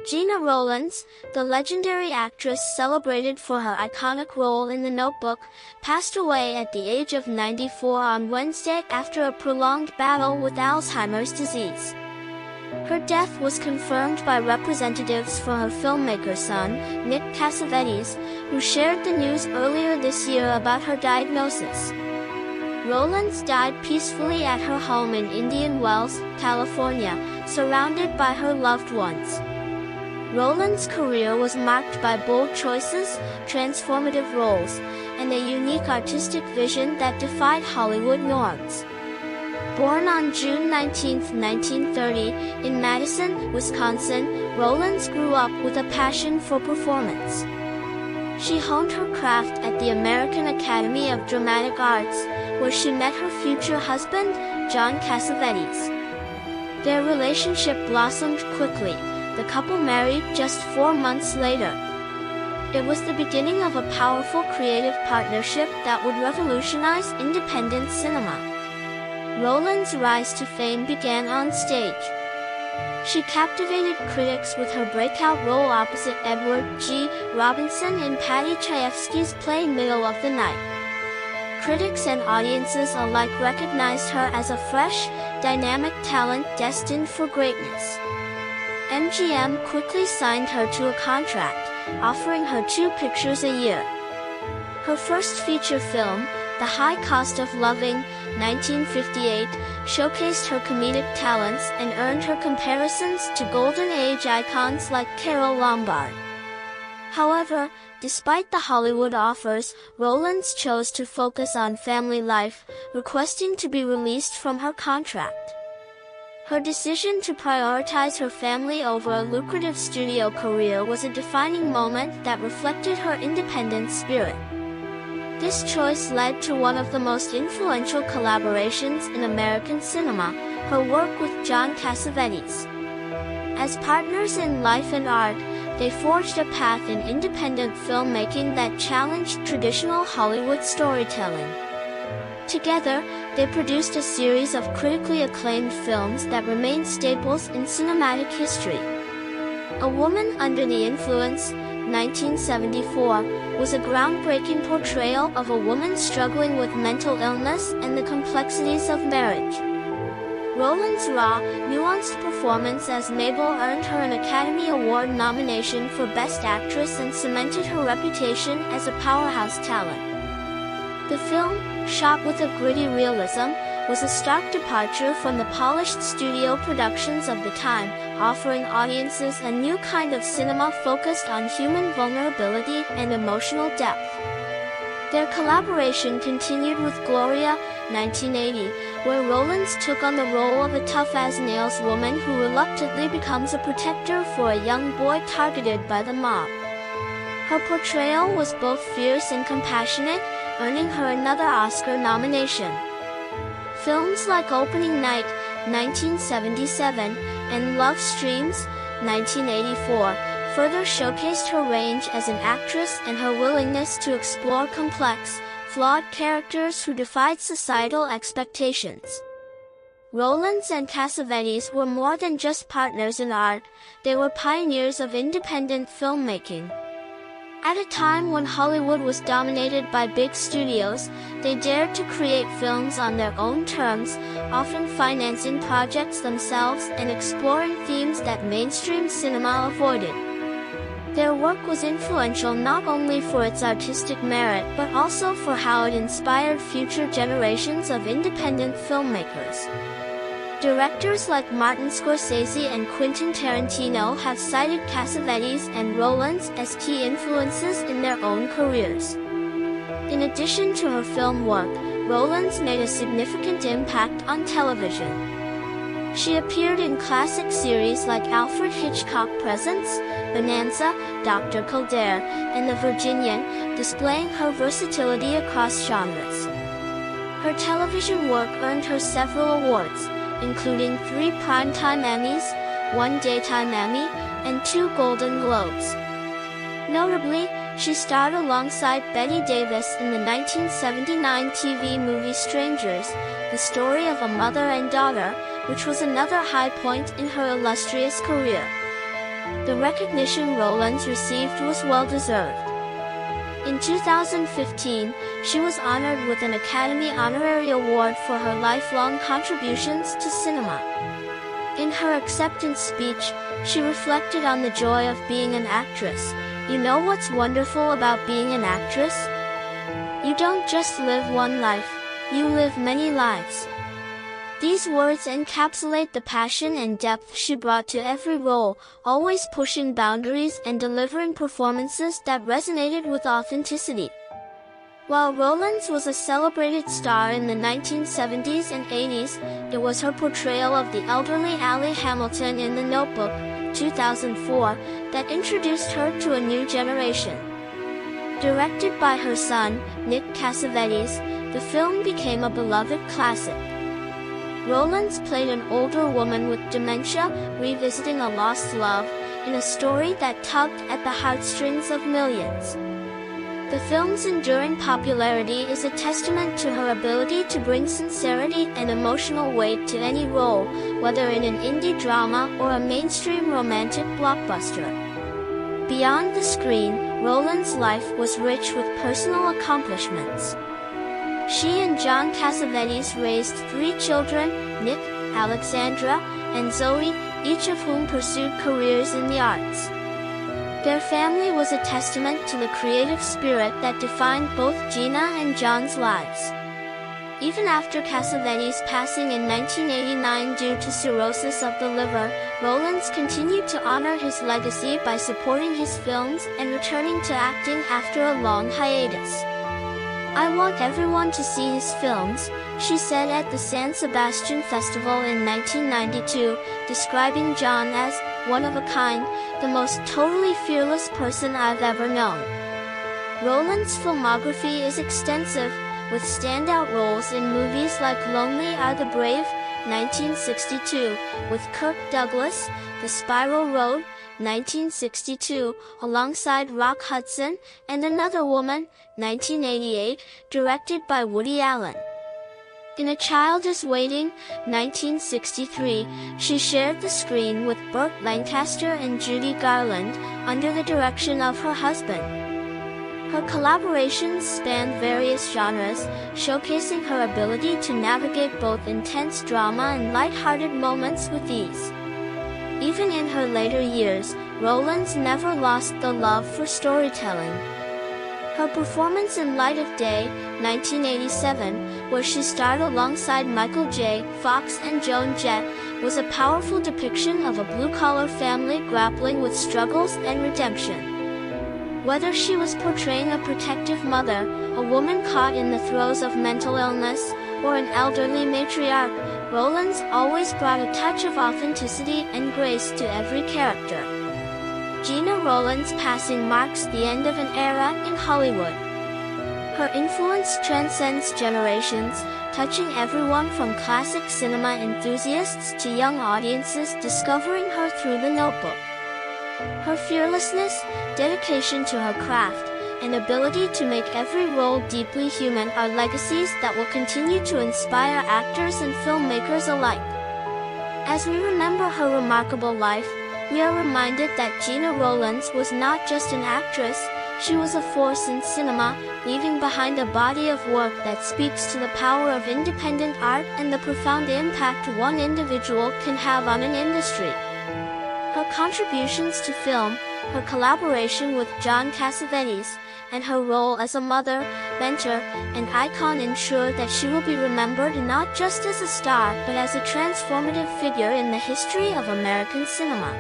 Gena Rowlands, the legendary actress celebrated for her iconic role in The Notebook, passed away at the age of 94 on Wednesday after a prolonged battle with Alzheimer's disease. Her death was confirmed by representatives for her filmmaker son, Nick Cassavetes, who shared the news earlier this year about her diagnosis. Rowlands died peacefully at her home in Indian Wells, California, surrounded by her loved ones. Rowlands' career was marked by bold choices, transformative roles, and a unique artistic vision that defied Hollywood norms. Born on June 19, 1930, in Madison, Wisconsin, Rowlands grew up with a passion for performance. She honed her craft at the American Academy of Dramatic Arts, where she met her future husband, John Cassavetes. Their relationship blossomed quickly. The couple married just 4 months later. It was the beginning of a powerful creative partnership that would revolutionize independent cinema. Rowlands' rise to fame began on stage. She captivated critics with her breakout role opposite Edward G. Robinson in Paddy Chayefsky's play Middle of the Night. Critics and audiences alike recognized her as a fresh, dynamic talent destined for greatness. MGM quickly signed her to a contract, offering her 2 pictures a year. Her first feature film, The High Cost of Loving, 1958, showcased her comedic talents and earned her comparisons to Golden Age icons like Carole Lombard. However, despite the Hollywood offers, Rowlands chose to focus on family life, requesting to be released from her contract. Her decision to prioritize her family over a lucrative studio career was a defining moment that reflected her independent spirit. This choice led to one of the most influential collaborations in American cinema, her work with John Cassavetes. As partners in life and art, they forged a path in independent filmmaking that challenged traditional Hollywood storytelling. Together, they produced a series of critically acclaimed films that remain staples in cinematic history. A Woman Under the Influence, 1974, was a groundbreaking portrayal of a woman struggling with mental illness and the complexities of marriage. Rowlands' raw, nuanced performance as Mabel earned her an Academy Award nomination for Best Actress and cemented her reputation as a powerhouse talent. The film, shot with a gritty realism, was a stark departure from the polished studio productions of the time, offering audiences a new kind of cinema focused on human vulnerability and emotional depth. Their collaboration continued with Gloria, 1980, where Rowlands took on the role of a tough-as-nails woman who reluctantly becomes a protector for a young boy targeted by the mob. Her portrayal was both fierce and compassionate, earning her another Oscar nomination. Films like Opening Night, 1977, and Love Streams, 1984, further showcased her range as an actress and her willingness to explore complex, flawed characters who defied societal expectations. Rowlands and Cassavetes were more than just partners in art, they were pioneers of independent filmmaking. At a time when Hollywood was dominated by big studios, they dared to create films on their own terms, often financing projects themselves and exploring themes that mainstream cinema avoided. Their work was influential not only for its artistic merit but also for how it inspired future generations of independent filmmakers. Directors like Martin Scorsese and Quentin Tarantino have cited Cassavetes and Rowlands as key influences in their own careers. In addition to her film work, Rowlands made a significant impact on television. She appeared in classic series like Alfred Hitchcock Presents, Bonanza, Dr. Kildare, and The Virginian, displaying her versatility across genres. Her television work earned her several awards, including 3 Primetime Emmys, 1 Daytime Emmy, and 2 Golden Globes. Notably, she starred alongside Bette Davis in the 1979 TV movie Strangers, the story of a mother and daughter, which was another high point in her illustrious career. The recognition Rowlands received was well-deserved. In 2015, she was honored with an Academy Honorary Award for her lifelong contributions to cinema. In her acceptance speech, she reflected on the joy of being an actress. "You know what's wonderful about being an actress? You don't just live one life, you live many lives." These words encapsulate the passion and depth she brought to every role, always pushing boundaries and delivering performances that resonated with authenticity. While Rowlands was a celebrated star in the 1970s and 80s, it was her portrayal of the elderly Allie Hamilton in The Notebook, 2004, that introduced her to a new generation. Directed by her son, Nick Cassavetes, the film became a beloved classic. Rowlands played an older woman with dementia, revisiting a lost love, in a story that tugged at the heartstrings of millions. The film's enduring popularity is a testament to her ability to bring sincerity and emotional weight to any role, whether in an indie drama or a mainstream romantic blockbuster. Beyond the screen, Rowlands' life was rich with personal accomplishments. She and John Cassavetes raised 3 children, Nick, Alexandra, and Zoe, each of whom pursued careers in the arts. Their family was a testament to the creative spirit that defined both Gena and John's lives. Even after Cassavetes' passing in 1989 due to cirrhosis of the liver, Rowlands continued to honor his legacy by supporting his films and returning to acting after a long hiatus. "I want everyone to see his films," she said at the San Sebastian Festival in 1992, describing John as one of a kind, the most totally fearless person I've ever known. Rowlands' filmography is extensive, with standout roles in movies like Lonely Are the Brave, 1962, with Kirk Douglas, The Spiral Road, 1962, alongside Rock Hudson, and Another Woman, 1988, directed by Woody Allen. In A Child is Waiting, 1963, she shared the screen with Burt Lancaster and Judy Garland, under the direction of her husband. Her collaborations spanned various genres, showcasing her ability to navigate both intense drama and light-hearted moments with ease. Even in her later years, Rowlands never lost the love for storytelling. Her performance in Light of Day, 1987, where she starred alongside Michael J. Fox and Joan Jett, was a powerful depiction of a blue-collar family grappling with struggles and redemption. Whether she was portraying a protective mother, a woman caught in the throes of mental illness, or an elderly matriarch, Rowlands always brought a touch of authenticity and grace to every character. Gena Rowlands' passing marks the end of an era in Hollywood. Her influence transcends generations, touching everyone from classic cinema enthusiasts to young audiences discovering her through The Notebook. Her fearlessness, dedication to her craft, and ability to make every role deeply human are legacies that will continue to inspire actors and filmmakers alike. As we remember her remarkable life, we are reminded that Gena Rowlands was not just an actress, she was a force in cinema, leaving behind a body of work that speaks to the power of independent art and the profound impact one individual can have on an industry. Her contributions to film, her collaboration with John Cassavetes, and her role as a mother, mentor, and icon ensure that she will be remembered not just as a star but as a transformative figure in the history of American cinema.